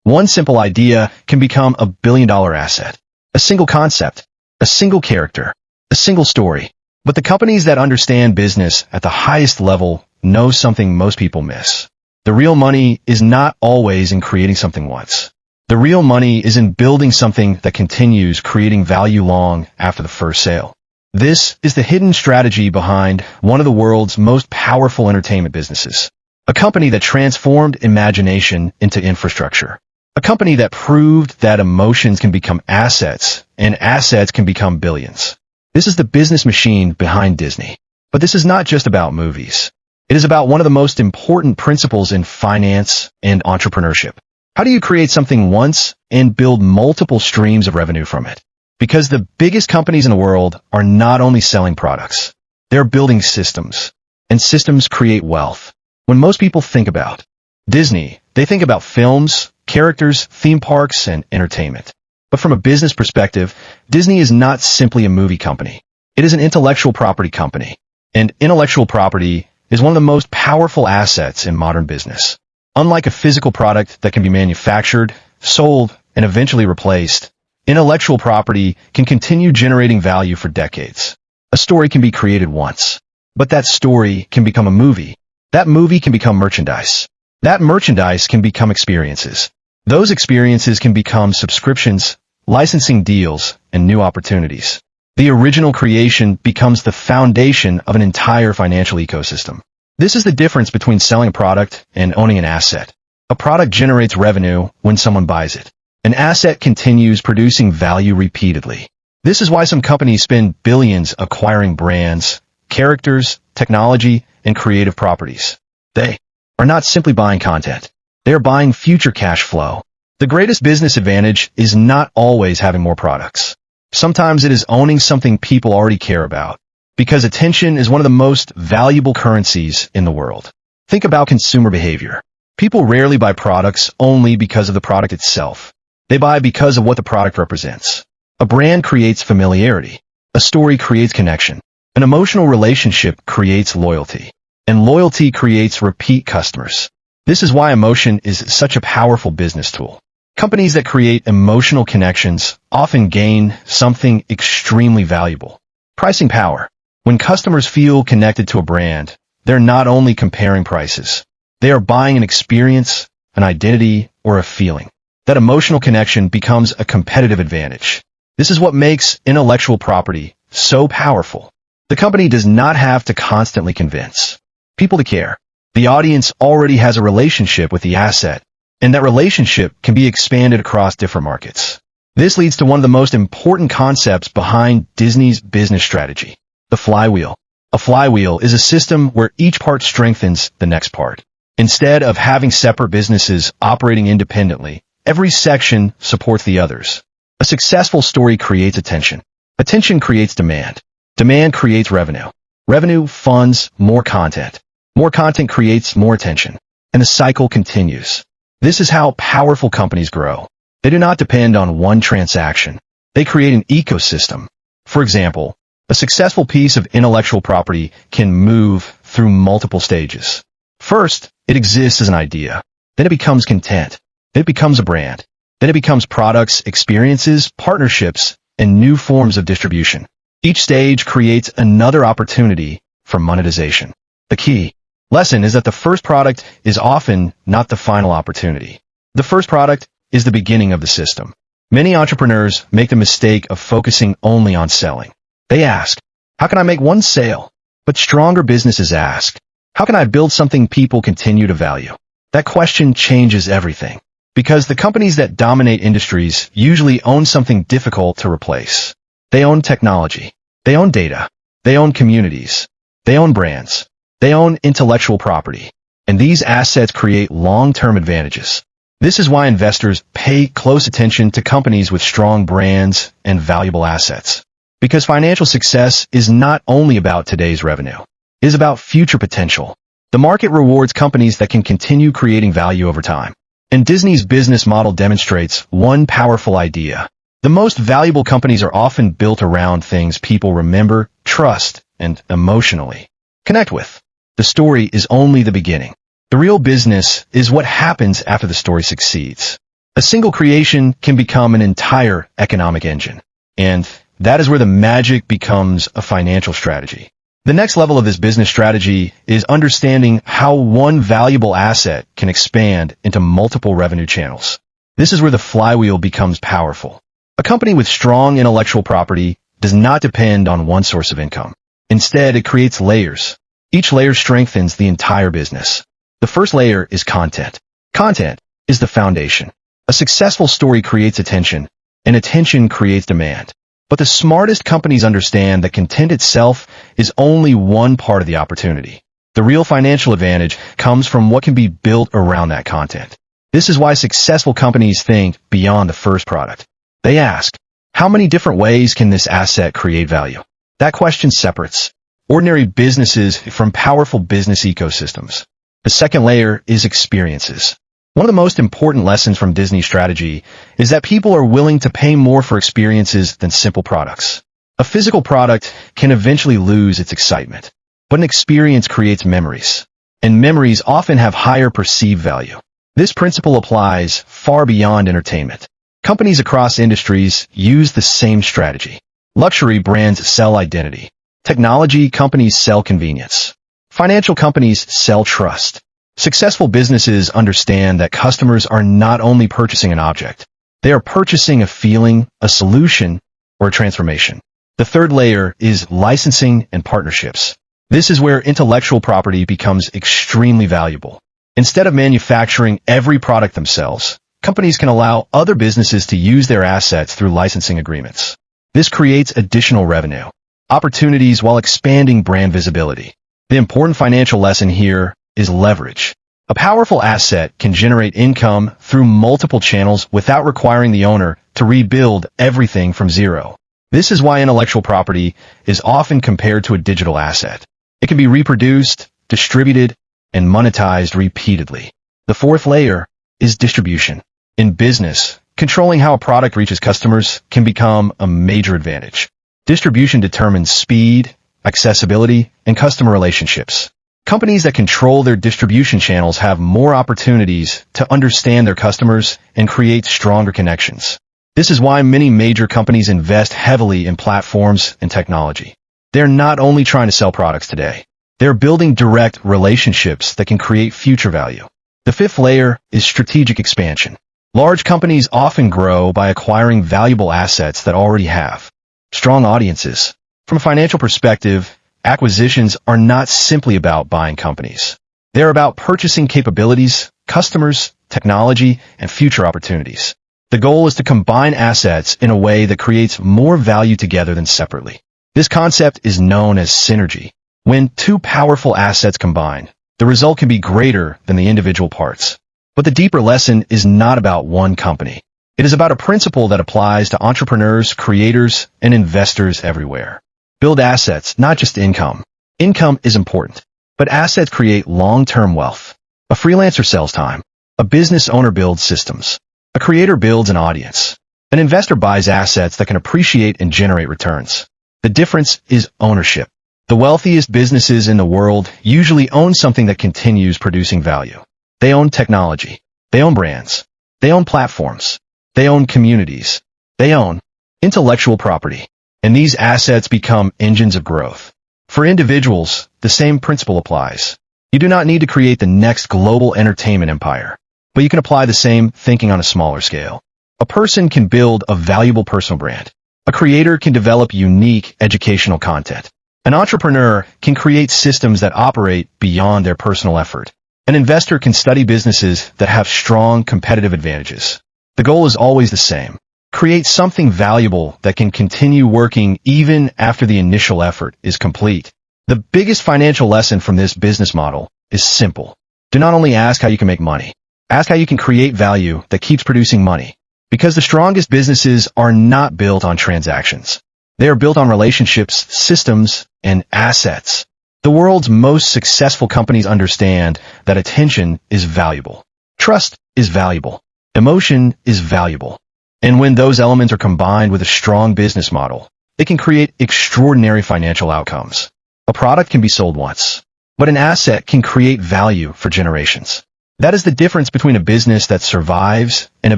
One simple idea can become a billion-dollar asset. A single concept, a single character, a single story. But the companies that understand business at the highest level know something most people miss. The real money is not always in creating something once. The real money is in building something that continues creating value long after the first sale. This is the hidden strategy behind one of the world's most powerful entertainment businesses. A company that transformed imagination into infrastructure. A company that proved that emotions can become assets, and assets can become billions. This is the business machine behind Disney. But this is not just about movies. It is about one of the most important principles in finance and entrepreneurship. How do you create something once and build multiple streams of revenue from it? Because the biggest companies in the world are not only selling products, they're building systems. And systems create wealth. When most people think about Disney, they think about films, characters, theme parks, and entertainment. But from a business perspective, Disney is not simply a movie company. It is an intellectual property company. And intellectual property is one of the most powerful assets in modern business. Unlike a physical product that can be manufactured, sold, and eventually replaced, intellectual property can continue generating value for decades. A story can be created once, but that story can become a movie. That movie can become merchandise. That merchandise can become experiences. Those experiences can become subscriptions, licensing deals, and new opportunities. The original creation becomes the foundation of an entire financial ecosystem. This is the difference between selling a product and owning an asset. A product generates revenue when someone buys it. An asset continues producing value repeatedly. This is why some companies spend billions acquiring brands, characters, technology, and creative properties. They are not simply buying content. They are buying future cash flow. The greatest business advantage is not always having more products. Sometimes it is owning something people already care about. Because attention is one of the most valuable currencies in the world. Think about consumer behavior. People rarely buy products only because of the product itself. They buy because of what the product represents. A brand creates familiarity. A story creates connection. An emotional relationship creates loyalty. And loyalty creates repeat customers. This is why emotion is such a powerful business tool. Companies that create emotional connections often gain something extremely valuable. Pricing power. When customers feel connected to a brand, they're not only comparing prices. They are buying an experience, an identity, or a feeling. That emotional connection becomes a competitive advantage. This is what makes intellectual property so powerful. The company does not have to constantly convince people to care. The audience already has a relationship with the asset, and that relationship can be expanded across different markets. This leads to one of the most important concepts behind Disney's business strategy, the flywheel. A flywheel is a system where each part strengthens the next part. Instead of having separate businesses operating independently, every section supports the others. A successful story creates attention. Attention creates demand. Demand creates revenue. Revenue funds more content. More content creates more attention. And the cycle continues. This is how powerful companies grow. They do not depend on one transaction. They create an ecosystem. For example, a successful piece of intellectual property can move through multiple stages. First, it exists as an idea. Then it becomes content. Then it becomes a brand. Then it becomes products, experiences, partnerships, and new forms of distribution. Each stage creates another opportunity for monetization. The key lesson is that the first product is often not the final opportunity. The first product is the beginning of the system. Many entrepreneurs make the mistake of focusing only on selling. They ask, how can I make one sale? But stronger businesses ask, how can I build something people continue to value? That question changes everything. Because the companies that dominate industries usually own something difficult to replace. They own technology. They own data. They own communities. They own brands. They own intellectual property. And these assets create long-term advantages. This is why investors pay close attention to companies with strong brands and valuable assets. Because financial success is not only about today's revenue. It is about future potential. The market rewards companies that can continue creating value over time. And Disney's business model demonstrates one powerful idea. The most valuable companies are often built around things people remember, trust, and emotionally connect with. The story is only the beginning. The real business is what happens after the story succeeds. A single creation can become an entire economic engine. And that is where the magic becomes a financial strategy. The next level of this business strategy is understanding how one valuable asset can expand into multiple revenue channels. This is where the flywheel becomes powerful. A company with strong intellectual property does not depend on one source of income. Instead, it creates layers. Each layer strengthens the entire business. The first layer is content. Content is the foundation. A successful story creates attention, and attention creates demand. But the smartest companies understand that content itself is only one part of the opportunity. The real financial advantage comes from what can be built around that content. This is why successful companies think beyond the first product. They ask, how many different ways can this asset create value? That question separates ordinary businesses from powerful business ecosystems. The second layer is experiences. One of the most important lessons from Disney's strategy is that people are willing to pay more for experiences than simple products. A physical product can eventually lose its excitement, but an experience creates memories, and memories often have higher perceived value. This principle applies far beyond entertainment. Companies across industries use the same strategy. Luxury brands sell identity. Technology companies sell convenience. Financial companies sell trust. Successful businesses understand that customers are not only purchasing an object, they are purchasing a feeling, a solution, or a transformation. The third layer is licensing and partnerships. This is where intellectual property becomes extremely valuable. Instead of manufacturing every product themselves, companies can allow other businesses to use their assets through licensing agreements. This creates additional revenue, opportunities while expanding brand visibility. The important financial lesson here is leverage. A powerful asset can generate income through multiple channels without requiring the owner to rebuild everything from zero. This is why intellectual property is often compared to a digital asset. It can be reproduced, distributed, and monetized repeatedly. The fourth layer is distribution. In business, controlling how a product reaches customers can become a major advantage. Distribution determines speed, accessibility, and customer relationships. Companies that control their distribution channels have more opportunities to understand their customers and create stronger connections. This is why many major companies invest heavily in platforms and technology. They're not only trying to sell products today, they're building direct relationships that can create future value. The fifth layer is strategic expansion. Large companies often grow by acquiring valuable assets that already have strong audiences. From a financial perspective, acquisitions are not simply about buying companies. They're about purchasing capabilities, customers, technology, and future opportunities. The goal is to combine assets in a way that creates more value together than separately. This concept is known as synergy. When two powerful assets combine, the result can be greater than the individual parts. But the deeper lesson is not about one company. It is about a principle that applies to entrepreneurs, creators, and investors everywhere. Build assets, not just income. Income is important, but assets create long-term wealth. A freelancer sells time. A business owner builds systems. A creator builds an audience. An investor buys assets that can appreciate and generate returns. The difference is ownership. The wealthiest businesses in the world usually own something that continues producing value. They own technology. They own brands. They own platforms. They own communities. They own intellectual property. And these assets become engines of growth. For individuals, the same principle applies. You do not need to create the next global entertainment empire, but you can apply the same thinking on a smaller scale. A person can build a valuable personal brand. A creator can develop unique educational content. An entrepreneur can create systems that operate beyond their personal effort. An investor can study businesses that have strong competitive advantages. The goal is always the same. Create something valuable that can continue working even after the initial effort is complete. The biggest financial lesson from this business model is simple. Do not only ask how you can make money. Ask how you can create value that keeps producing money. Because the strongest businesses are not built on transactions. They are built on relationships, systems, and assets. The world's most successful companies understand that attention is valuable. Trust is valuable. Emotion is valuable. And when those elements are combined with a strong business model, it can create extraordinary financial outcomes. A product can be sold once, but an asset can create value for generations. That is the difference between a business that survives and a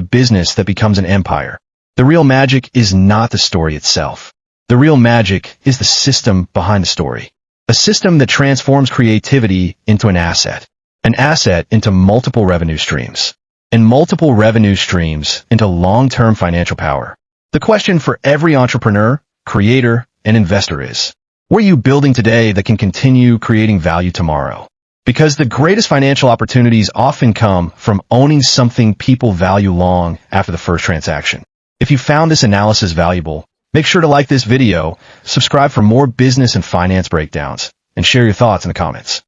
business that becomes an empire. The real magic is not the story itself. The real magic is the system behind the story. A system that transforms creativity into an asset into multiple revenue streams, and multiple revenue streams into long-term financial power. The question for every entrepreneur, creator, and investor is, what are you building today that can continue creating value tomorrow? Because the greatest financial opportunities often come from owning something people value long after the first transaction. If you found this analysis valuable, make sure to like this video, subscribe for more business and finance breakdowns, and share your thoughts in the comments.